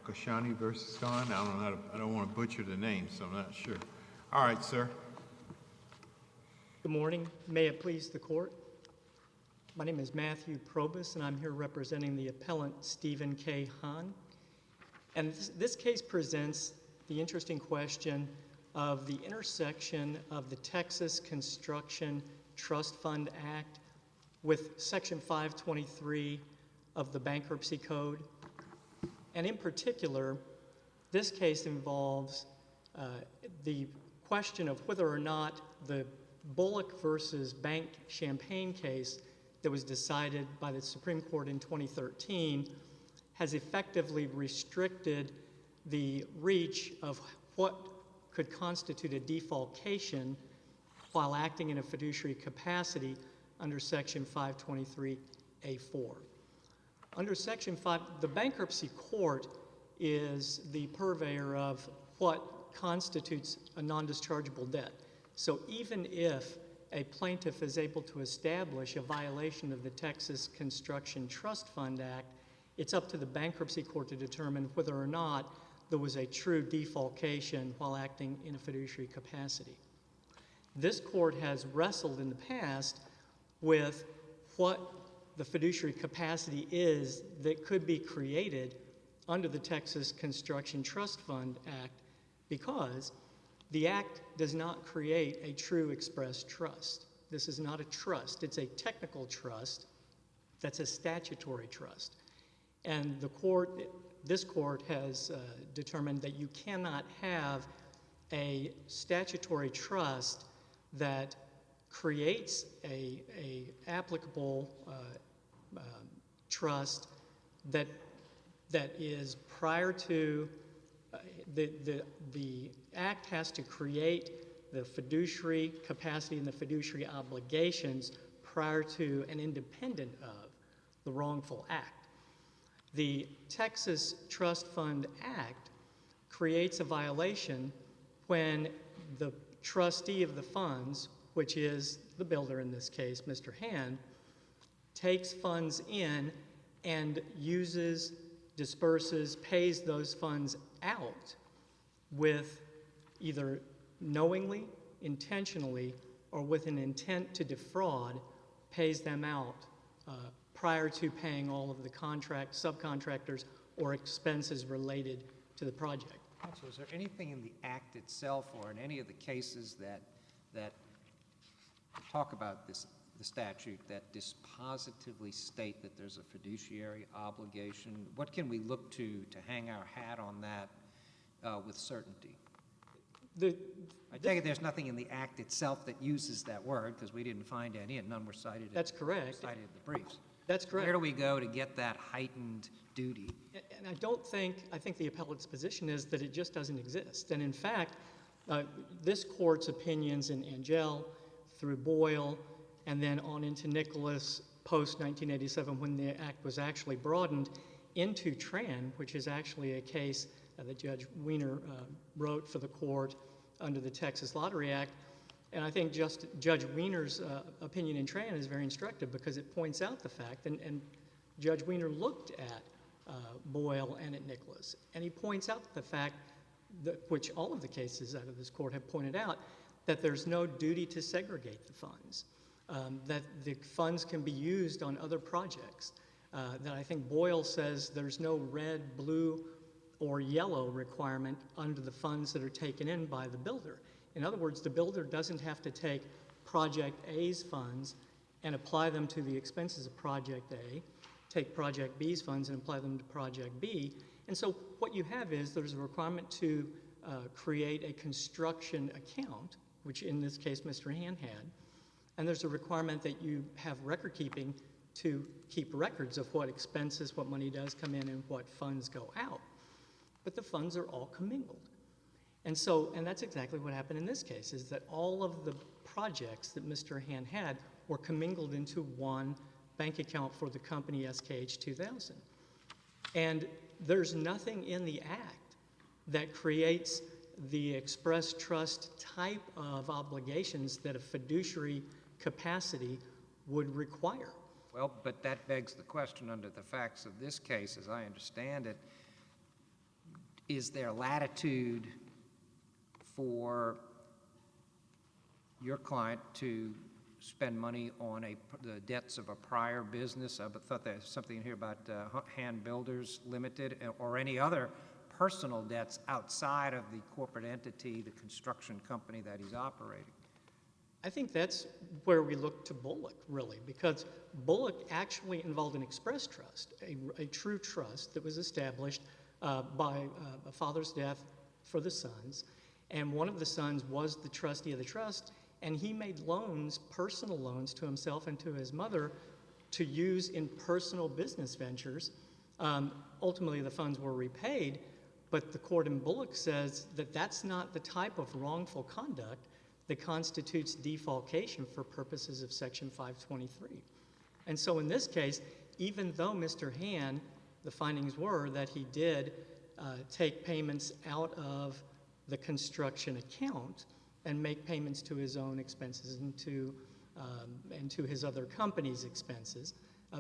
Kahkeshani versus Hann. I don't want to butcher the name, so I'm not sure. All right, sir. Good morning. May it please the court. My name is Matthew Probus, and I'm here representing the appellant Stephen K. Hann. And this case presents the interesting question of the intersection of the Texas Construction Trust Fund Act with Section 523 of the Bankruptcy Code. And in particular, this case involves the question of whether or not the Bullock versus Bank Champagne case that was decided by the Supreme Court in 2013 has effectively restricted the reach of what could constitute a defalcation while acting in a fiduciary capacity under Section 523A4. Under Section 5, the bankruptcy court is the purveyor of what constitutes a non-dischargeable debt. So even if a plaintiff is able to establish a violation of the Texas Construction Trust Fund Act, it's up to the bankruptcy court to determine whether or not there was a true defalcation while acting in a fiduciary capacity. This court has wrestled in the past with what the fiduciary capacity is that could be created under the Texas Construction Trust Fund Act because the Act does not create a true express trust. This is not a trust. It's a technical trust that's a statutory trust. And this court has determined that you cannot have a statutory trust that creates a applicable trust that is prior to the Act has to create the fiduciary capacity and the fiduciary obligations prior to and independent of the wrongful act. The Texas Trust Fund Act creates a violation when the trustee of the funds, which is the builder in this case, Mr. Hann, takes funds in and uses, disperses, pays those funds out with either knowingly, intentionally, or with an intent to defraud, pays them out prior to paying all of the subcontractors or expenses related to the project. Counsel, is there anything in the Act itself or in any of the cases that talk about the statute that dispositively state that there's a fiduciary obligation? What can we look to hang our hat on that with certainty? I take it there's nothing in the Act itself that uses that word because we didn't find any and none were cited. That's correct. Cited in the briefs. That's correct. Where do we go to get that heightened duty? And I think the appellate's position is that it just doesn't exist. And in fact, this court's opinions in Angell, through Boyle, and then on into Nicholas post-1987 when the Act was actually broadened into Tran, which is actually a case that Judge Wiener wrote for the court under the Texas Lottery Act. And I think Judge Wiener's opinion in Tran is very instructive because it points out the fact, and Judge Wiener looked at Boyle and at Nicholas, and he points out the fact, that, which all of the cases out of this court have pointed out, that there's no duty to segregate the funds, that the funds can be used on other projects, that I think Boyle says there's no red, blue, or yellow requirement under the funds that are taken in by the builder. In other words, the builder doesn't have to take Project A's funds and apply them to the expenses of Project A, take Project B's funds and apply them to Project B. And so what you have is there's a requirement to create a construction account, which in this case Mr. Hann had, and there's a requirement that you have record keeping to keep records of what expenses, what money does come in, and what funds go out. But the funds are all commingled. And that's exactly what happened in this case, is that all of the projects that Mr. Hann had were commingled into one bank account for the company SKH 2000. And there's nothing in the Act that creates the express trust type of obligations that a fiduciary capacity would require. Well, but that begs the question under the facts of this case, as I understand it, is there latitude for your client to spend money on the debts of a prior business? I thought there's something in here about Hann Builders Limited or any other personal debts outside of the corporate entity, the construction company that he's operating. I think that's where we look to Bullock, really, because Bullock actually involved an express trust, a true trust that was established by a father's death for the sons, and one of the sons was the trustee of the trust, and he made loans, personal loans, to himself and to his mother to use in personal business ventures. Ultimately, the funds were repaid, but the court in Bullock says that that's not the type of wrongful conduct that constitutes defalcation for purposes of Section 523. And so in this case, even though Mr. Hann, the findings were that he did take payments out of the construction account and make payments to his own expenses and to his other company's expenses,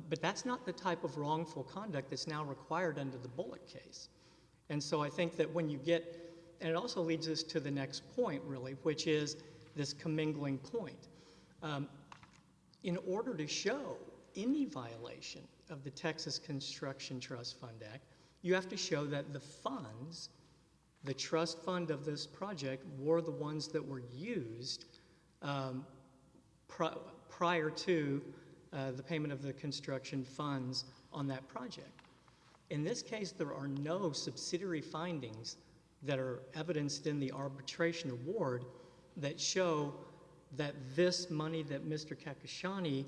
but that's not the type of wrongful conduct that's now required under the Bullock case. And so I think that when you get, and it also leads us to the next point, really, which is this commingling point. In order to show any violation of the Texas Construction Trust Fund Act, you have to show that the funds, the trust fund of this project, were the ones that were used prior to the payment of the construction funds on that project. In this case, there are no subsidiary findings that are evidenced in the arbitration award that show that this money that Mr. Kahkeshani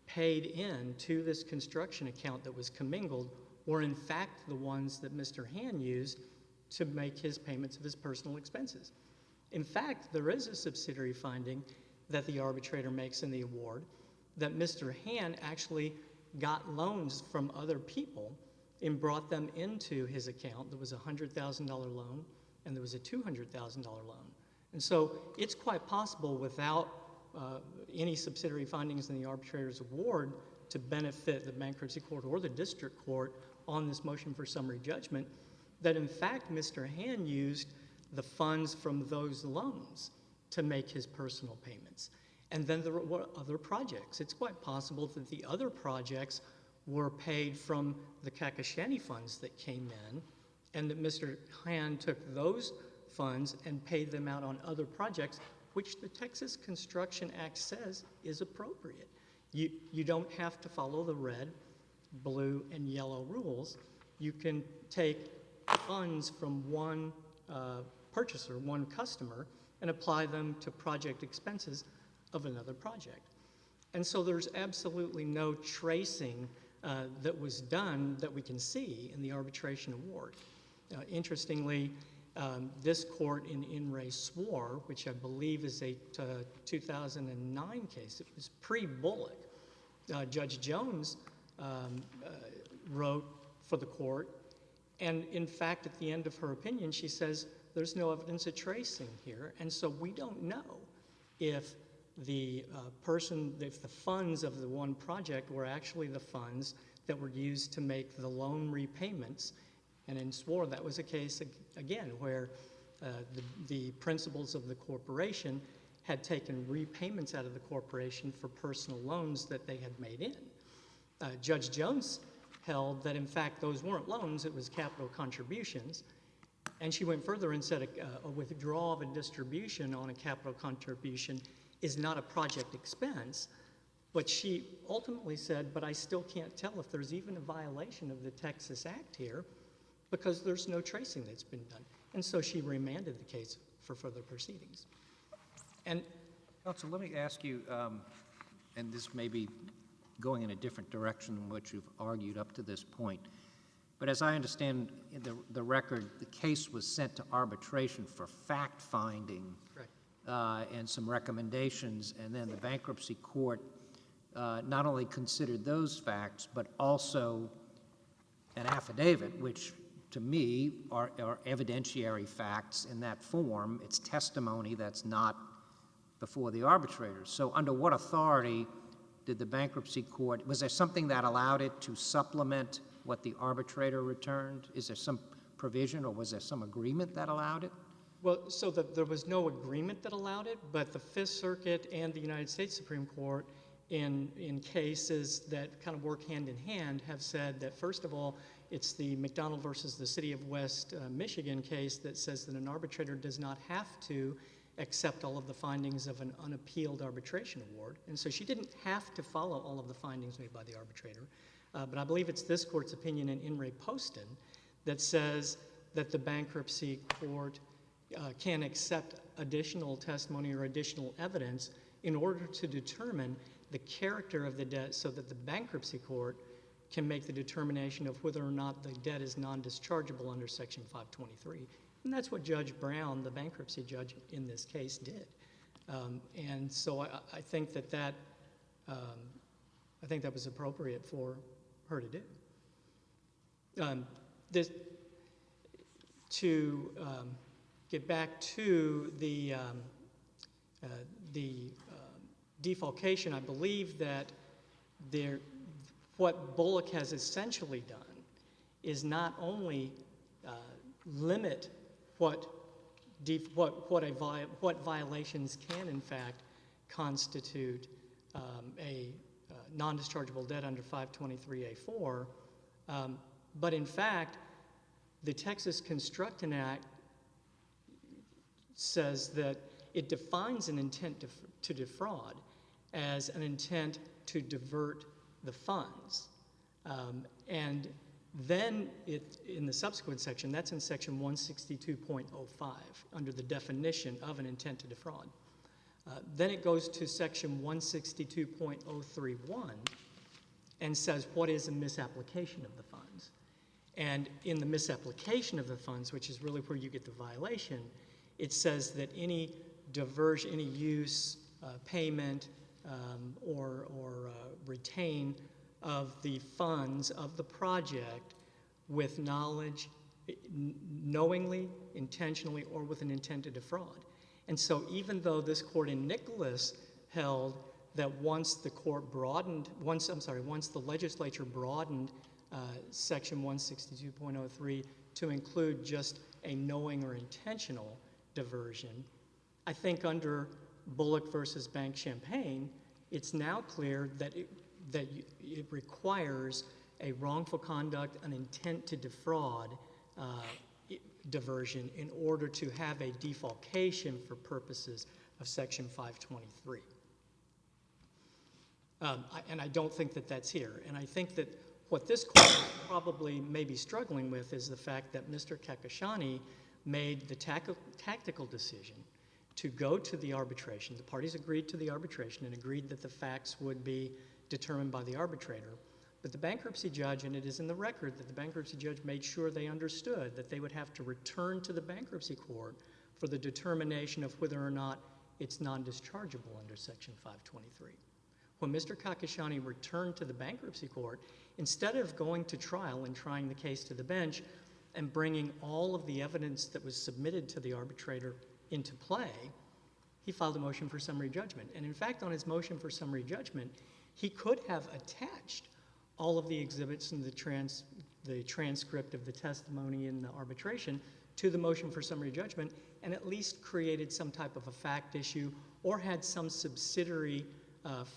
paid in to this construction account that was commingled were in fact the ones that Mr. Hann used to make his payments of his personal expenses. In fact, there is a subsidiary finding that the arbitrator makes in the award that Mr. Hann actually got loans from other people and brought them into his account. There was a $100,000 loan and there was a $200,000 loan. And so it's quite possible without any subsidiary findings in the arbitrator's award to benefit the bankruptcy court or the district court on this motion for summary judgment that in fact Mr. Hann used the funds from those loans to make his personal payments. And then there were other projects. It's quite possible that the other projects were paid from the Kahkeshani funds that came in and that Mr. Hann took those funds and paid them out on other projects, which the Texas Construction Act says is appropriate. You don't have to follow the red, blue, and yellow rules. You can take funds from one purchaser, one customer, and apply them to project expenses of another project. And so there's absolutely no tracing that was done that we can see in the arbitration award. Interestingly, this court in re Swore, which I believe is a 2009 case, it was pre-Bullock. Judge Jones wrote for the court, and in fact, at the end of her opinion, she says there's no evidence of tracing here, and so we don't know if the funds of the one project were actually the funds that were used to make the loan repayments. And in Swore, that was a case, again, where the principals of the corporation had taken repayments out of the corporation for personal loans that they had made in. Judge Jones held that, in fact, those weren't loans, it was capital contributions. And she went further and said a withdrawal of a distribution on a capital contribution is not a project expense. But she ultimately said, but I still can't tell if there's even a violation of the Texas Act here because there's no tracing that's been done. And so she remanded the case for further proceedings. And Counsel, let me ask you, and this may be going in a different direction than what you've argued up to this point, but as I understand the record, the case was sent to arbitration for fact-finding and some recommendations, and then the bankruptcy court not only considered those facts, but also an affidavit, which to me are evidentiary facts in that form. It's testimony that's not before the arbitrators. So under what authority did the bankruptcy court, was there something that allowed it to supplement what the arbitrator returned? Is there some provision, or was there some agreement that allowed it? Well, so there was no agreement that allowed it, but the Fifth Circuit and the United States Supreme Court, in cases that kind of work hand in hand, have said that, first of all, it's the McDonald versus the City of West Michigan case that says that an arbitrator does not have to accept all of the findings of an unappealed arbitration award. And so she didn't have to follow all of the findings made by the arbitrator. But I believe it's this court's opinion in In re Poston that says that the bankruptcy court can accept additional testimony or additional evidence in order to determine the character of the debt so that the bankruptcy court can make the determination of whether or not the debt is non-dischargeable under Section 523. And that's what Judge Brown, the bankruptcy judge in this case, did. And so I think that was appropriate for her to do. To get back to the defalcation, I believe that what Bullock has essentially done is not only limit what violations can in fact constitute a non-dischargeable debt under 523A4, but in fact, the Texas Construction Act says that it defines an intent to defraud as an intent to divert the funds. And then in the subsequent section, that's in section 162.05, under the definition of an intent to defraud. Then it goes to section 162.031 and says what is a misapplication of the funds. And in the misapplication of the funds, which is really where you get the violation, it says that any diversion, any use, payment, or retain of the funds of the project with knowledge, knowingly, intentionally, or with an intent to defraud. And so even though this court in Nicholas held that once the legislature broadened section 162.03 to include just a knowing or intentional diversion, I think under Bullock versus Bank Champaign, it's now clear that it requires a wrongful conduct, an intent to defraud diversion in order to have a defalcation for purposes of section 523. And I don't think that that's here. And I think that what this court probably may be struggling with is the fact that Mr. Kahkeshani made the tactical decision to go to the arbitration. The parties agreed to the arbitration and agreed that the facts would be determined by the arbitrator. But the bankruptcy judge, and it is in the record that the bankruptcy judge made sure they understood that they would have to return to the bankruptcy court for the determination of whether or not it's non-dischargeable under section 523. When Mr. Kahkeshani returned to the bankruptcy court, instead of going to trial and trying the case to the bench and bringing all of the evidence that was submitted to the arbitrator into play, he filed a motion for summary judgment. And in fact, on his motion for summary judgment, he could have attached all of the exhibits and the transcript of the testimony in the arbitration to the motion for summary judgment and at least created some type of a fact issue or had some subsidiary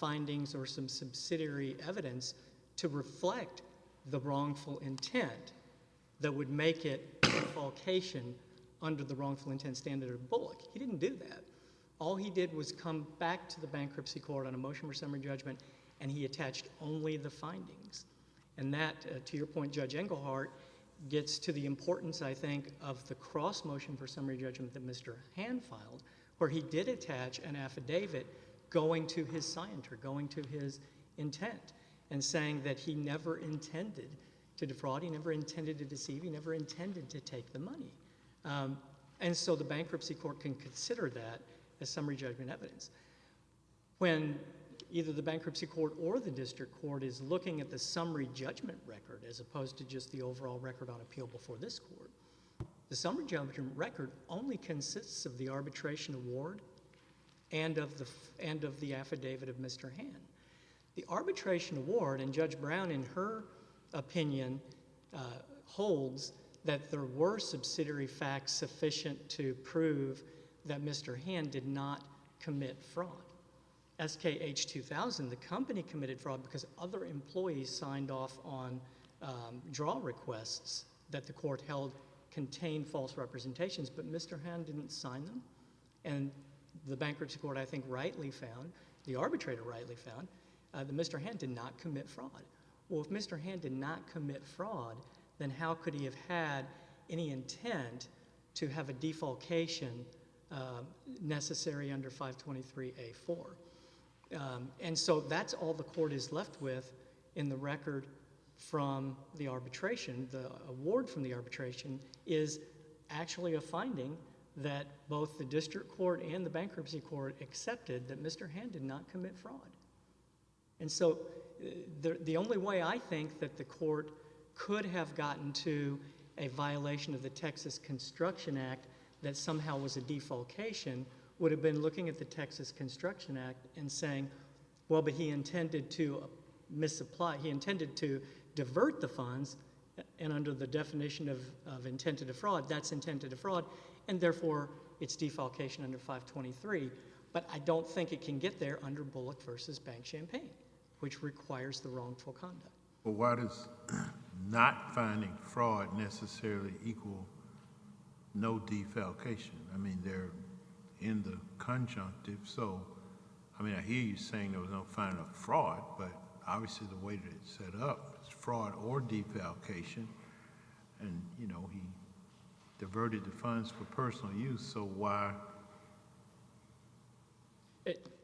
findings or some subsidiary evidence to reflect the wrongful intent that would make it defalcation under the wrongful intent standard of Bullock. He didn't do that. All he did was come back to the bankruptcy court on a motion for summary judgment, and he attached only the findings. And that, to your point, Judge Engelhardt, gets to the importance, I think, of the cross motion for summary judgment that Mr. Hann filed, where he did attach an affidavit going to his scienter, going to his intent, and saying that he never intended to defraud, he never intended to deceive, he never intended to take the money. And so the bankruptcy court can consider that as summary judgment evidence. When either the bankruptcy court or the district court is looking at the summary judgment record as opposed to just the overall record on appeal before this court, the summary judgment record only consists of the arbitration award and of the affidavit of Mr. Hann. The arbitration award, and Judge Brown in her opinion holds that there were subsidiary facts sufficient to prove that Mr. Hann did not commit fraud. SKH 2000, the company committed fraud because other employees signed off on draw requests that the court held contained false representations, but Mr. Hann didn't sign them. And the bankruptcy court, I think, rightly found, the arbitrator rightly found, that Mr. Hann did not commit fraud. Well, if Mr. Hann did not commit fraud, then how could he have had any intent to have a defalcation necessary under 523A4? And so that's all the court is left with in the record from the arbitration. The award from the arbitration is actually a finding that both the district court and the bankruptcy court accepted that Mr. Hann did not commit fraud. And so the only way I think that the court could have gotten to a violation of the Texas Construction Act that somehow was a defalcation would have been looking at the Texas Construction Act and saying, well, but he intended to misapply, he intended to divert the funds, and under the definition of intent to defraud, that's intent to defraud, and therefore it's defalcation under 523. But I don't think it can get there under Bullock versus Bank Champaign, which requires the wrongful conduct. Well, why does not finding fraud necessarily equal no defalcation? I mean, they're in the conjunctive, so, I mean, I hear you saying there was no finding of fraud, but obviously the way that it's set up, it's fraud or defalcation, and, you know, he diverted the funds for personal use, so why?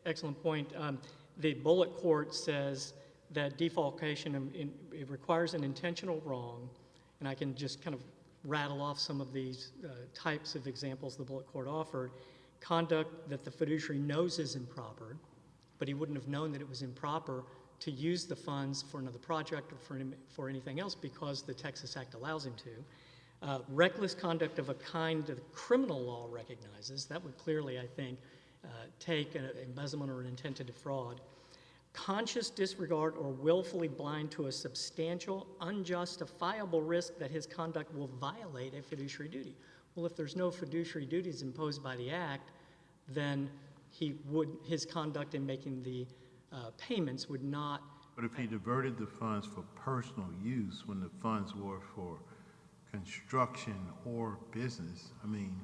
Excellent point. The Bullock court says that defalcation, it requires an intentional wrong, and I can just kind of rattle off some of these types of examples the Bullock court offered. Conduct that the fiduciary knows is improper, but he wouldn't have known that it was improper to use the funds for another project or for anything else because the Texas Act allows him to. Reckless conduct of a kind that criminal law recognizes, that would clearly, I think, take an embezzlement or an intent to defraud. Conscious disregard or willfully blind to a substantial, unjustifiable risk that his conduct will violate a fiduciary duty. Well, if there's no fiduciary duties imposed by the Act, then his conduct in making the payments would not. But if he diverted the funds for personal use when the funds were for construction or business, I mean,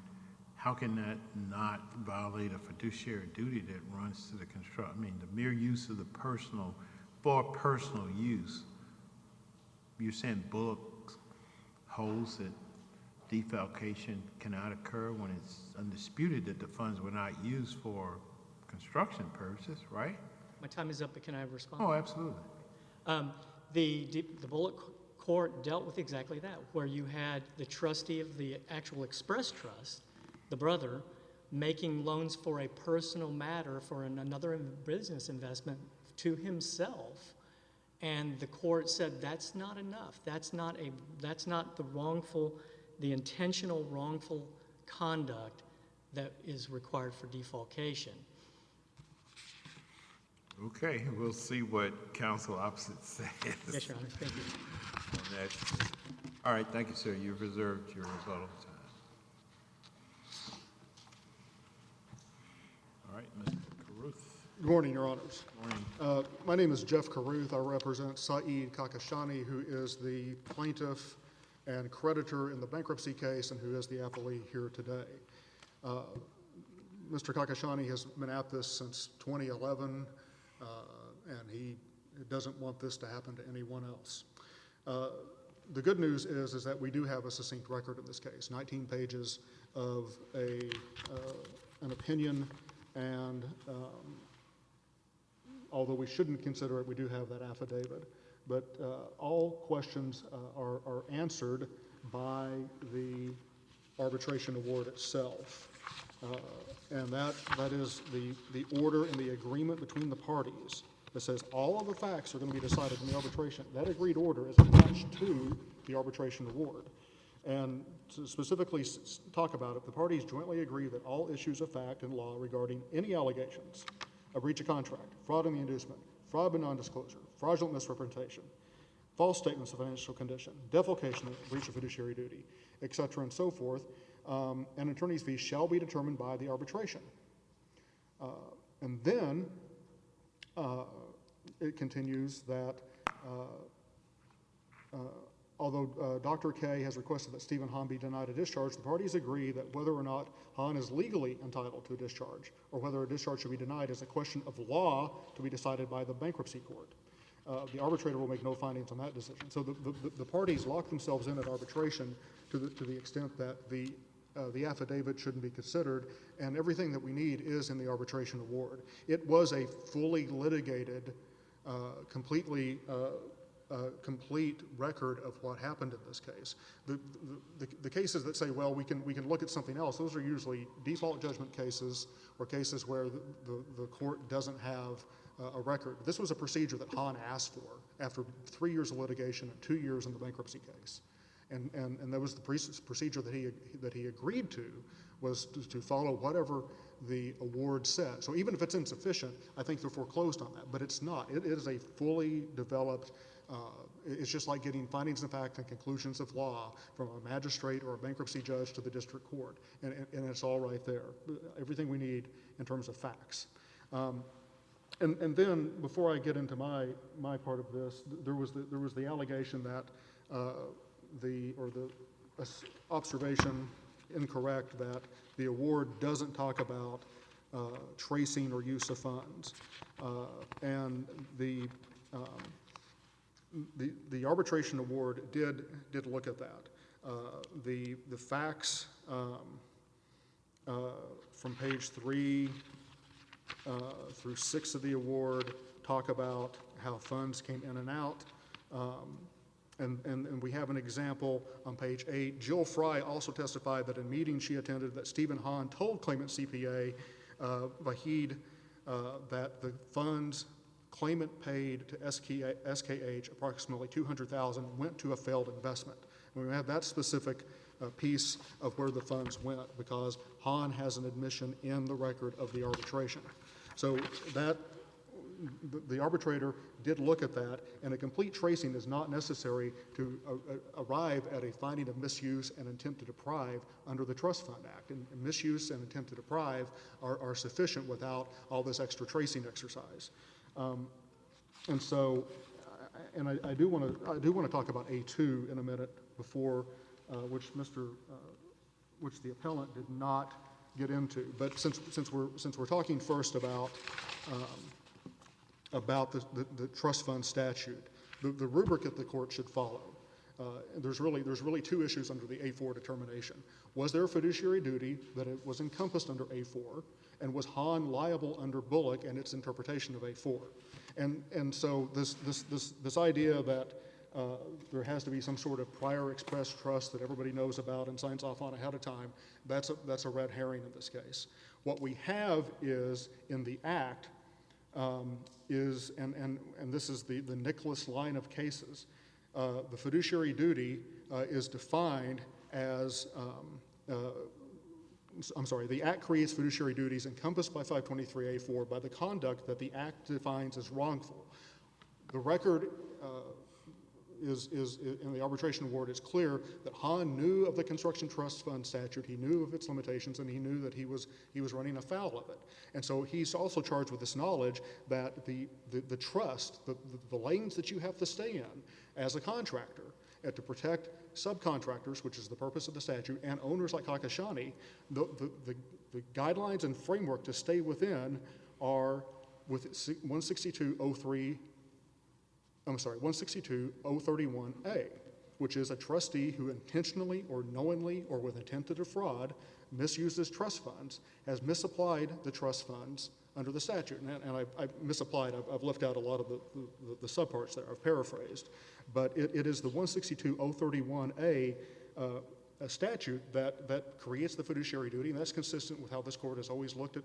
how can that not violate a fiduciary duty that runs to the construction? I mean, the mere use of the personal, for personal use, you're saying Bullock holds that defalcation cannot occur when it's undisputed that the funds were not used for construction purposes, right? My time is up, but can I respond? Oh, absolutely. The Bullock court dealt with exactly that, where you had the trustee of the actual express trust, the brother, making loans for a personal matter for another business investment to himself, and the court said that's not enough. That's not the intentional wrongful conduct that is required for defalcation. Okay, we'll see what counsel opposite says. Yes, Your Honor. Thank you. On that. All right, thank you, sir. You've reserved your rebuttal time. All right, Mr. Carruth. Good morning, Your Honors. Morning. My name is Jeff Carruth. I represent Saeed Kahkeshani, who is the plaintiff and creditor in the bankruptcy case and who is the appellee here today. Mr. Kahkeshani has been at this since 2011, and he doesn't want this to happen to anyone else. The good news is that we do have a succinct record in this case, 19 pages of an opinion, and although we shouldn't consider it, we do have that affidavit. But all questions are answered by the arbitration award itself. And that is the order and the agreement between the parties that says all of the facts are going to be decided in the arbitration. That agreed order is attached to the arbitration award. And to specifically talk about it, the parties jointly agree that all issues of fact and law regarding any allegations of breach of contract, fraud in the inducement, fraud by non-disclosure, fraudulent misrepresentation, false statements of financial condition, defalcation, breach of fiduciary duty, et cetera, and so forth, an attorney's fee shall be determined by the arbitration. And then it continues that although Dr. K has requested that Stephen Hann be denied a discharge, the parties agree that whether or not Hann is legally entitled to a discharge or whether a discharge should be denied is a question of law to be decided by the bankruptcy court. The arbitrator will make no findings on that decision. So the parties lock themselves in at arbitration to the extent that the affidavit shouldn't be considered, and everything that we need is in the arbitration award. It was a fully litigated, complete record of what happened in this case. The cases that say, well, we can look at something else, those are usually default judgment cases or cases where the court doesn't have a record. This was a procedure that Hann asked for after 3 years of litigation and 2 years in the bankruptcy case. And that was the procedure that he agreed to, was to follow whatever the award said. So even if it's insufficient, I think they're foreclosed on that, but it's not. It is a fully developed, it's just like getting findings of fact and conclusions of law from a magistrate or a bankruptcy judge to the district court, and it's all right there. Everything we need in terms of facts. And then, before I get into my part of this, there was the allegation that the observation incorrect that the award doesn't talk about tracing or use of funds, and the arbitration award did look at that. The facts from page 3 through 6 of the award talk about how funds came in and out. And we have an example on page 8. Jill Fry also testified that in meetings she attended that Stephen Hann told claimant CPA Vahid that the funds claimant paid to SKH, approximately $200,000, went to a failed investment. And we have that specific piece of where the funds went because Hann has an admission in the record of the arbitration. So that the arbitrator did look at that, and a complete tracing is not necessary to arrive at a finding of misuse and intent to deprive under the Trust Fund Act. And misuse and intent to deprive are sufficient without all this extra tracing exercise. And so, and I do want to talk about A2 in a minute before which the appellant did not get into. But since we're talking first about the trust fund statute, the rubric that the court should follow. There's really two issues under the A4 determination. Was there a fiduciary duty that it was encompassed under A4, and was Hann liable under Bullock and its interpretation of A4? And so this idea that there has to be some sort of prior express trust that everybody knows about and signs off on ahead of time, that's a red herring in this case. What we have is in the Act and this is the Nicholas line of cases. The fiduciary duty is defined as, the Act creates fiduciary duties encompassed by 523A4 by the conduct that the Act defines as wrongful. The record is in the arbitration award, it's clear that Hann knew of the construction trust fund statute, he knew of its limitations, and he knew that he was running afoul of it. And so he's also charged with this knowledge that the trust, the lanes that you have to stay in as a contractor, and to protect subcontractors, which is the purpose of the statute, and owners like Kahkeshani, the guidelines and framework to stay within are with 162.031A, which is a trustee who intentionally or knowingly or with intent to defraud misuses trust funds, has misapplied the trust funds under the statute. And I misapplied, I've left out a lot of the subparts there, I've paraphrased. But it is the 162.031A statute that creates the fiduciary duty, and that's consistent with how this court has always looked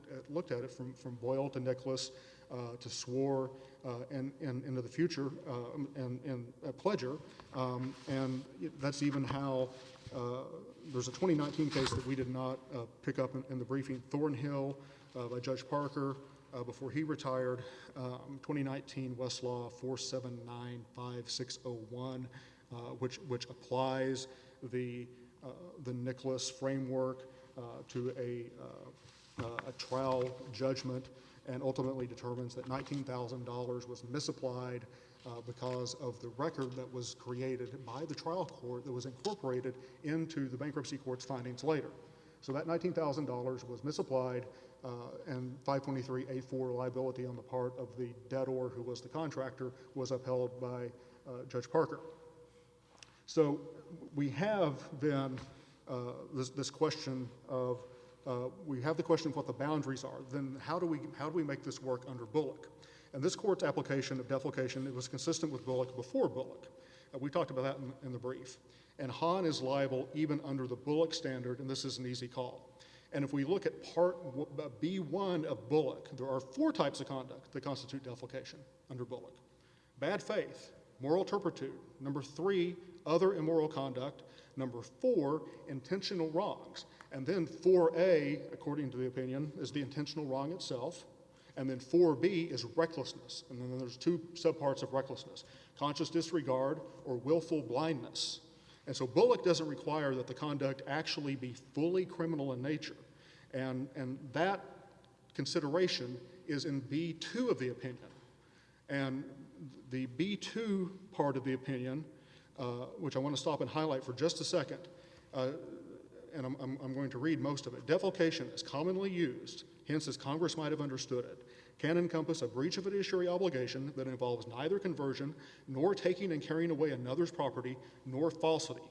at it from Boyle to Nicholas to Swore and into the future and Pledger. And that's even how there's a 2019 case that we did not pick up in the briefing, Thornhill by Judge Parker, before he retired, 2019 Westlaw 4795601, which applies the Nicholas framework to a trial judgment and ultimately determines that $19,000 was misapplied because of the record that was created by the trial court that was incorporated into the bankruptcy court's findings later. So that $19,000 was misapplied, and 523A4 liability on the part of the debtor, who was the contractor, was upheld by Judge Parker. So we have then this question of, we have the question of what the boundaries are. Then how do we make this work under Bullock? And this court's application of defalcation, it was consistent with Bullock before Bullock. We talked about that in the brief. And Hann is liable even under the Bullock standard, and this is an easy call. And if we look at Part B1 of Bullock, there are 4 types of conduct that constitute defalcation under Bullock. Bad faith, moral turpitude. Number 3, other immoral conduct. Number 4, intentional wrongs. And then 4A, according to the opinion, is the intentional wrong itself. And then 4B is recklessness. And then there's 2 subparts of recklessness: conscious disregard or willful blindness. And so Bullock doesn't require that the conduct actually be fully criminal in nature. And that consideration is in B2 of the opinion. And the B2 part of the opinion, which I want to stop and highlight for just a second, and I'm going to read most of it. Defalcation is commonly used, hence as Congress might have understood it, can encompass a breach of fiduciary obligation that involves neither conversion, nor taking and carrying away another's property, nor falsity.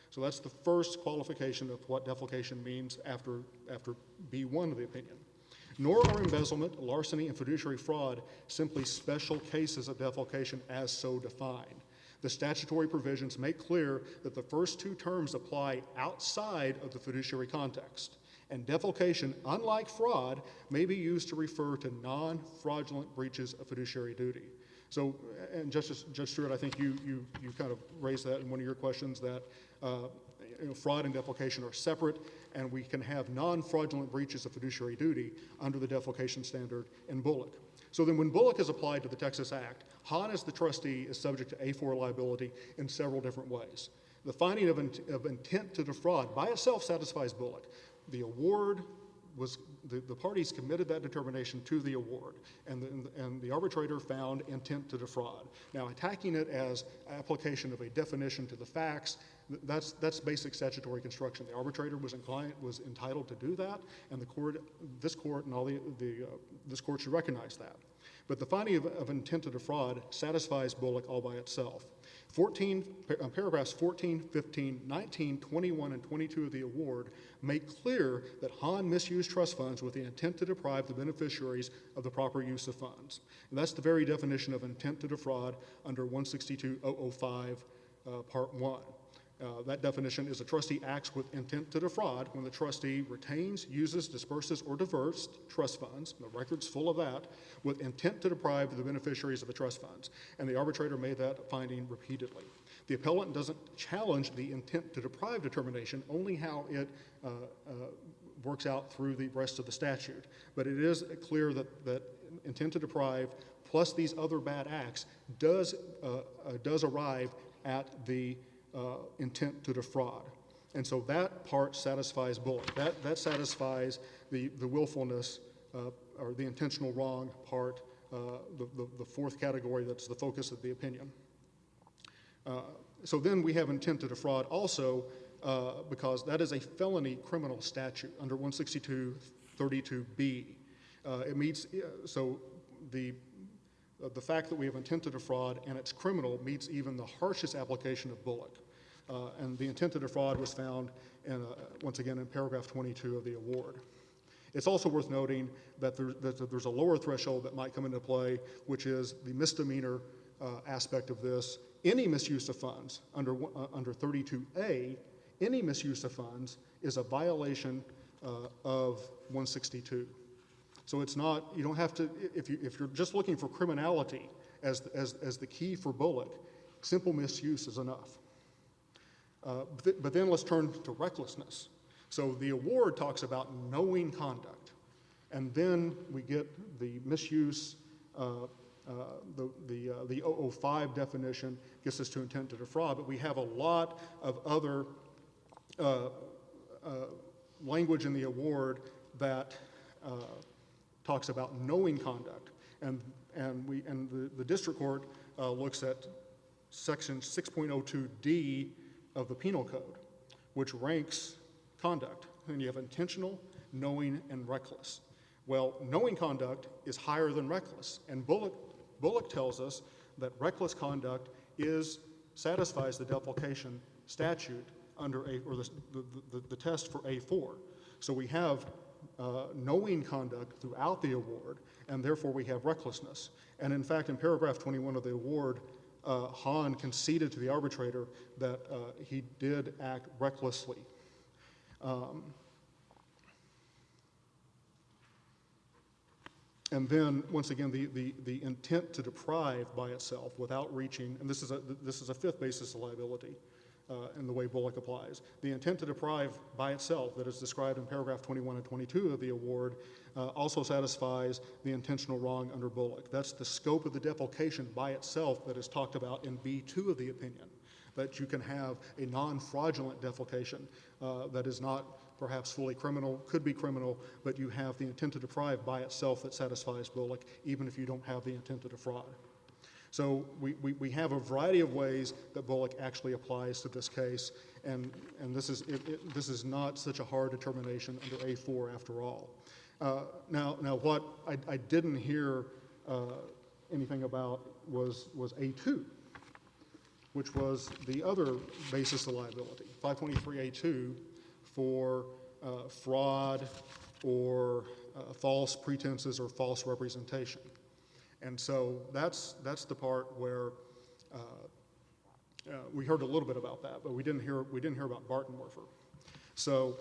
So that's the first qualification of what defalcation means after B1 of the opinion. Nor are embezzlement, larceny, and fiduciary fraud simply special cases of defalcation as so defined. The statutory provisions make clear that the first 2 terms apply outside of the fiduciary context. And defalcation, unlike fraud, may be used to refer to non-fraudulent breaches of fiduciary duty. So, and Judge Stewart, I think you kind of raised that in one of your questions, that fraud and defalcation are separate, and we can have non-fraudulent breaches of fiduciary duty under the defalcation standard in Bullock. So then when Bullock is applied to the Texas Act, Hann as the trustee is subject to A4 liability in several different ways. The finding of intent to defraud by itself satisfies Bullock. The award was, the parties committed that determination to the award, and the arbitrator found intent to defraud. Now, attacking it as application of a definition to the facts, that's basic statutory construction. The arbitrator was entitled to do that, and this court should recognize that. But the finding of intent to defraud satisfies Bullock all by itself. Paragraphs 14, 15, 19, 21, and 22 of the award make clear that Hann misused trust funds with the intent to deprive the beneficiaries of the proper use of funds. And that's the very definition of intent to defraud under 162.005, Part 1. That definition is a trustee acts with intent to defraud when the trustee retains, uses, disperses, or diverts trust funds, the record's full of that, with intent to deprive the beneficiaries of the trust funds. And the arbitrator made that finding repeatedly. The appellant doesn't challenge the intent to deprive determination, only how it works out through the rest of the statute. But it is clear that intent to deprive plus these other bad acts does arrive at the intent to defraud. And so that part satisfies Bullock. That satisfies the willfulness or the intentional wrong part, the 4th category that's the focus of the opinion. So then we have intent to defraud also because that is a felony criminal statute under 162.32b. It meets, so the fact that we have intent to defraud and it's criminal meets even the harshest application of Bullock. And the intent to defraud was found, once again, in paragraph 22 of the award. It's also worth noting that there's a lower threshold that might come into play, which is the misdemeanor aspect of this. Any misuse of funds under 32A, any misuse of funds is a violation of 162. So it's not, you don't have to, if you're just looking for criminality as the key for Bullock, simple misuse is enough. But then let's turn to recklessness. So the award talks about knowing conduct. And then we get the misuse, the 005 definition gets us to intent to defraud, but we have a lot of other language in the award that talks about knowing conduct, and the district court looks at section 6.02D of the penal code, which ranks conduct, and you have intentional, knowing, and reckless. Well, knowing conduct is higher than reckless, and Bullock tells us that reckless conduct satisfies the defalcation statute under the test for A4. So we have knowing conduct throughout the award, and therefore we have recklessness. And in fact, in paragraph 21 of the award, Hann conceded to the arbitrator that he did act recklessly. And then, once again, the intent to deprive by itself without reaching, and this is a fifth basis of liability in the way Bullock applies. The intent to deprive by itself that is described in paragraph 21 and 22 of the award also satisfies the intentional wrong under Bullock. That's the scope of the defalcation by itself that is talked about in B2 of the opinion, that you can have a non-fraudulent defalcation that is not perhaps fully criminal, could be criminal, but you have the intent to deprive by itself that satisfies Bullock, even if you don't have the intent to defraud. So we have a variety of ways that Bullock actually applies to this case, and this is not such a hard determination under A4 after all. Now what I didn't hear anything about was A2, which was the other basis of liability, 523A2 for fraud or false pretenses or false representation. And so that's the part where we heard a little bit about that, but we didn't hear about Bartenwerfer. So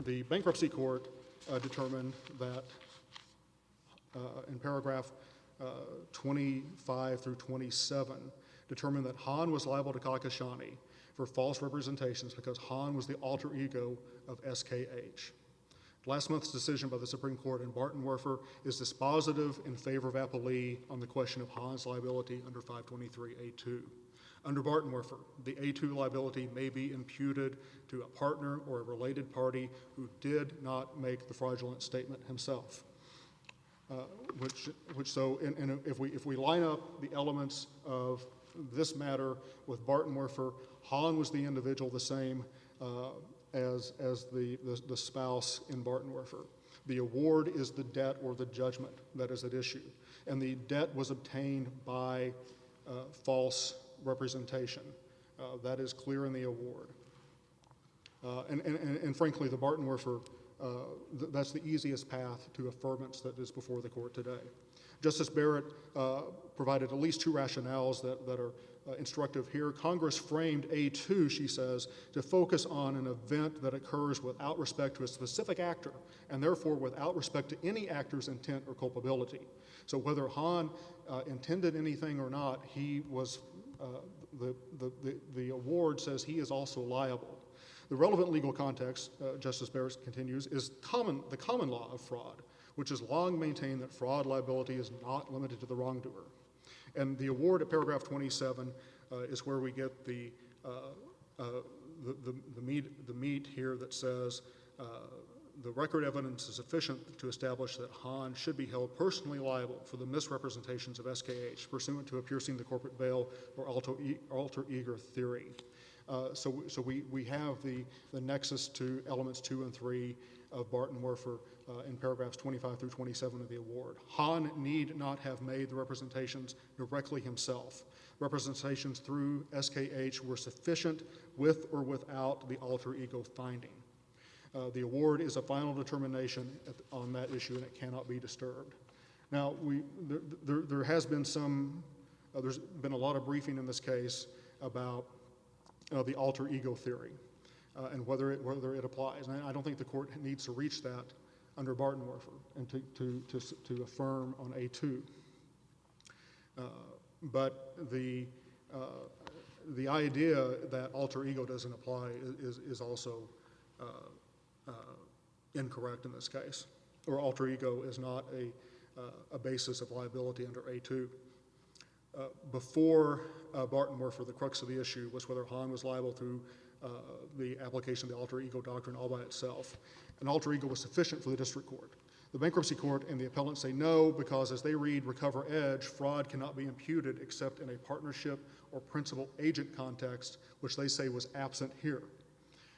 the bankruptcy court determined that in paragraph 25 through 27, determined that Hann was liable to Kahkeshani for false representations because Hann was the alter ego of SKH. Last month's decision by the Supreme Court in Bartenwerfer is dispositive in favor of appellee on the question of Hann's liability under 523A2. Under Bartenwerfer, the A2 liability may be imputed to a partner or a related party who did not make the fraudulent statement himself. If we line up the elements of this matter with Bartenwerfer, Hann was the individual the same as the spouse in Bartenwerfer. The award is the debt or the judgment that is at issue, and the debt was obtained by false representation. That is clear in the award. And frankly, the Bartenwerfer, that's the easiest path to affirmance that is before the court today. Justice Barrett provided at least two rationales that are instructive here. Congress framed A2, she says, to focus on an event that occurs without respect to a specific actor, and therefore without respect to any actor's intent or culpability. So whether Hann intended anything or not, he was, the award says he is also liable. The relevant legal context, Justice Barrett continues, is the common law of fraud, which has long maintained that fraud liability is not limited to the wrongdoer. And the award at paragraph 27 is where we get the meat here that says the record evidence is sufficient to establish that Hann should be held personally liable for the misrepresentations of SKH pursuant to a piercing the corporate veil or alter ego theory. So we have the nexus to elements 2 and 3 of Bartenwerfer in paragraphs 25 through 27 of the award. Hann need not have made the representations directly himself. Representations through SKH were sufficient with or without the alter ego finding. The award is a final determination on that issue, and it cannot be disturbed. Now, there has been there's been a lot of briefing in this case about the alter ego theory and whether it applies. And I don't think the court needs to reach that under Bartenwerfer and to affirm on A2. But the idea that alter ego doesn't apply is also incorrect in this case. or alter ego is not a basis of liability under A2. Before Barton Werfer, the crux of the issue was whether Hann was liable through the application of the alter ego doctrine all by itself. An alter ego was sufficient for the district court. The bankruptcy court and the appellant say no, because as they read Recover Edge, fraud cannot be imputed except in a partnership or principal agent context, which they say was absent here.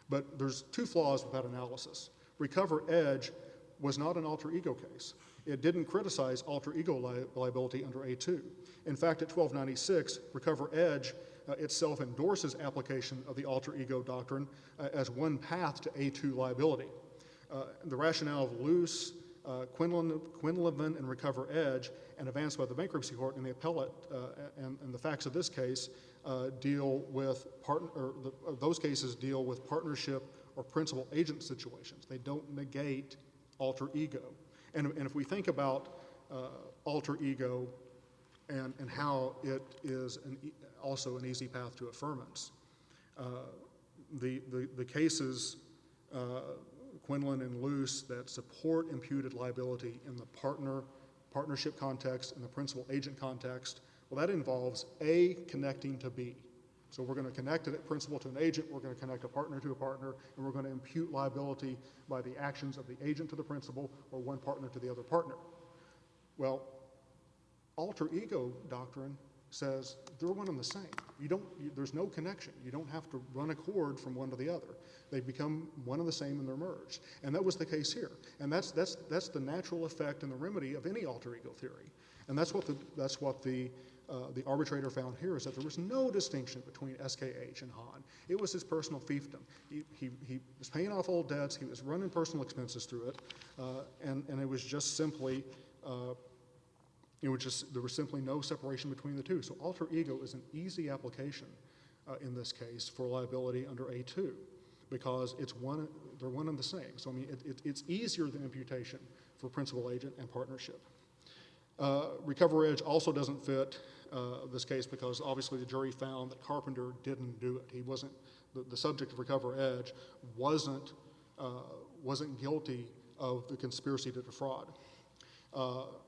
But there's two flaws with that analysis. Recover Edge was not an alter ego case. It didn't criticize alter ego liability under A2. In fact, at 1296, Recover Edge itself endorses application of the alter ego doctrine as one path to A2 liability. The rationale of Luce, Quinlivan, and Recover Edge, and advanced by the bankruptcy court and the appellate, and the facts of this case deal with those cases deal with partnership or principal agent situations. They don't negate alter ego. And if we think about alter ego and how it is also an easy path to affirmance, the cases, Quinlan and Luce, that support imputed liability in the partnership context and the principal agent context, well, that involves A, connecting to B. So we're going to connect a principal to an agent, we're going to connect a partner to a partner, and we're going to impute liability by the actions of the agent to the principal or one partner to the other partner. Well, alter ego doctrine says they're one and the same. There's no connection. You don't have to run a cord from one to the other. They become one and the same and they're merged. And that was the case here. And that's the natural effect and the remedy of any alter ego theory. And that's what the arbitrator found here, is that there was no distinction between SKH and Hann. It was his personal fiefdom. He was paying off old debts. He was running personal expenses through it, and it was just simply there was simply no separation between the two. So alter ego is an easy application in this case for liability under A2, because they're one and the same. So I mean, it's easier than imputation for principal agent and partnership. Recover Edge also doesn't fit this case because obviously the jury found that Carpenter didn't do it. He wasn't, the subject of Recover Edge wasn't guilty of the conspiracy to defraud.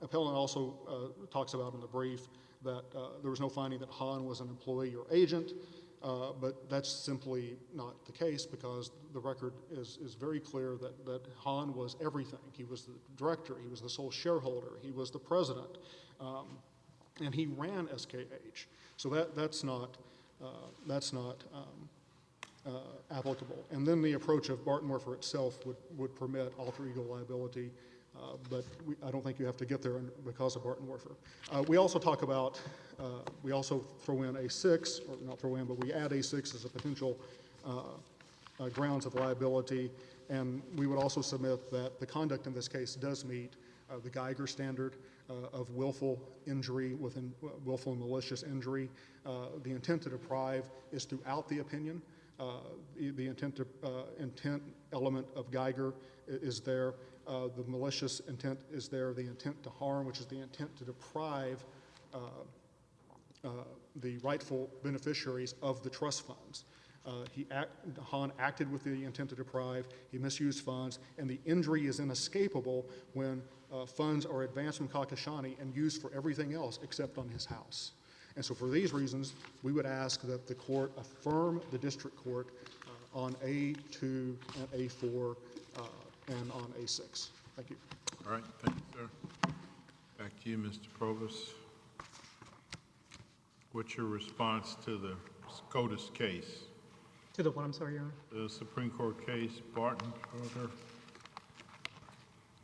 Appellant also talks about in the brief that there was no finding that Hann was an employee or agent, but that's simply not the case, because the record is very clear that Hann was everything. He was the director, he was the sole shareholder, he was the president, and he ran SKH. So that's not applicable. And then the approach of Barton Werfer itself would permit alter ego liability, but I don't think you have to get there because of Barton Werfer. We also talk about, we also throw in A6, or not throw in, but we add A6 as a potential grounds of liability, and we would also submit that the conduct in this case does meet the Geiger standard of willful injury within willful and malicious injury. The intent to deprive is throughout the opinion. The intent element of Geiger is there. The malicious intent is there. The intent to harm, which is the intent to deprive the rightful beneficiaries of the trust funds. Hann acted with the intent to deprive, he misused funds, and the injury is inescapable when funds are advanced from Kahkeshani and used for everything else except on his house. And so for these reasons, we would ask that the court affirm the district court on A2 and A4 and on A6. Thank you. All right, thank you, sir. Back to you, Mr. Probus. What's your response to the SCOTUS case? To the what, I'm sorry, Your Honor? The Supreme Court case, Barton Werfer?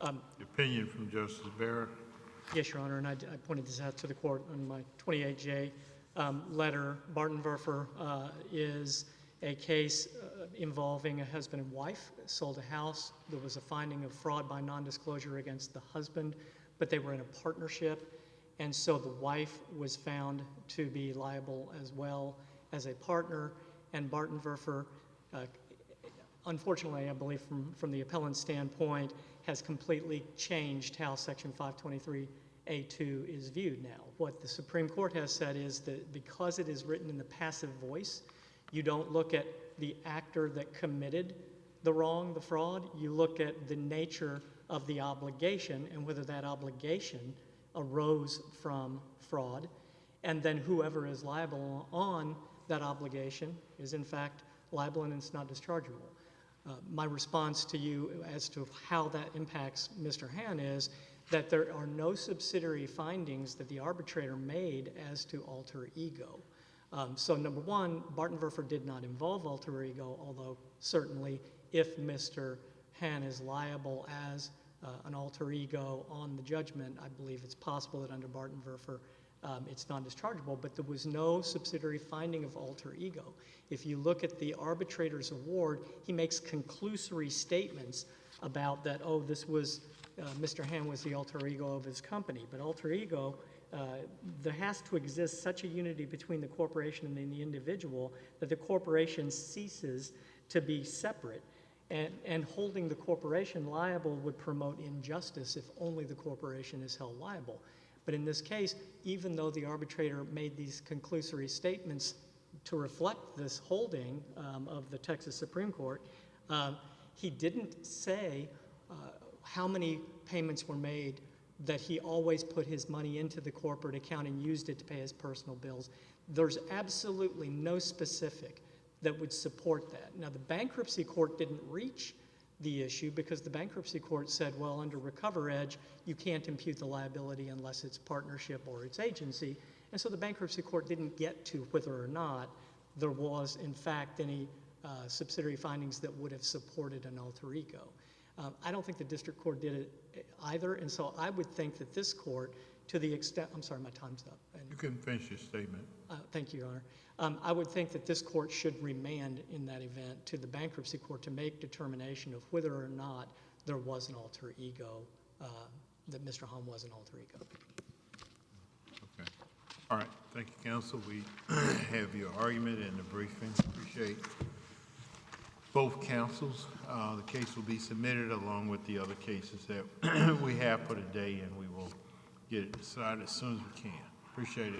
The opinion from Justice Barrett? Yes, Your Honor, and I pointed this out to the court in my 28J letter. Barton Werfer is a case involving a husband and wife, sold a house. There was a finding of fraud by nondisclosure against the husband, but they were in a partnership, and so the wife was found to be liable as well as a partner, and Barton Werfer, unfortunately, I believe from the appellant's standpoint, has completely changed how Section 523A2 is viewed now. What the Supreme Court has said is that because it is written in the passive voice, you don't look at the actor that committed the wrong, the fraud, you look at the nature of the obligation and whether that obligation arose from fraud, and then whoever is liable on that obligation is in fact liable and it's not dischargeable. My response to you as to how that impacts Mr. Hann is that there are no subsidiary findings that the arbitrator made as to alter ego. So number one, Bartenwerfer did not involve alter ego, although certainly if Mr. Hann is liable as an alter ego on the judgment, I believe it's possible that under Bartenwerfer it's non-dischargeable, but there was no subsidiary finding of alter ego. If you look at the arbitrator's award, he makes conclusory statements about that, oh, this was, Mr. Hann was the alter ego of his company. But alter ego, there has to exist such a unity between the corporation and the individual that the corporation ceases to be separate. And holding the corporation liable would promote injustice if only the corporation is held liable. But in this case, even though the arbitrator made these conclusory statements to reflect this holding of the Texas Supreme Court, he didn't say how many payments were made, that he always put his money into the corporate account and used it to pay his personal bills. There's absolutely no specific that would support that. Now, the bankruptcy court didn't reach the issue because the bankruptcy court said, well, under Recover Edge, you can't impute the liability unless it's partnership or it's agency. And so the bankruptcy court didn't get to whether or not there was, in fact, any subsidiary findings that would have supported an alter ego. I don't think the district court did it either, and so I would think that this court, to the extent, I'm sorry, my time's up. You can finish your statement. Thank you, Your Honor. I would think that this court should remand in that event to the bankruptcy court to make determination of whether or not there was an alter ego, that Mr. Hann was an alter ego. Okay. All right. Thank you, counsel. We have your argument and the briefing. Appreciate both counsels. The case will be submitted along with the other cases that we have for today, and we will get it decided as soon as we can. Appreciate it.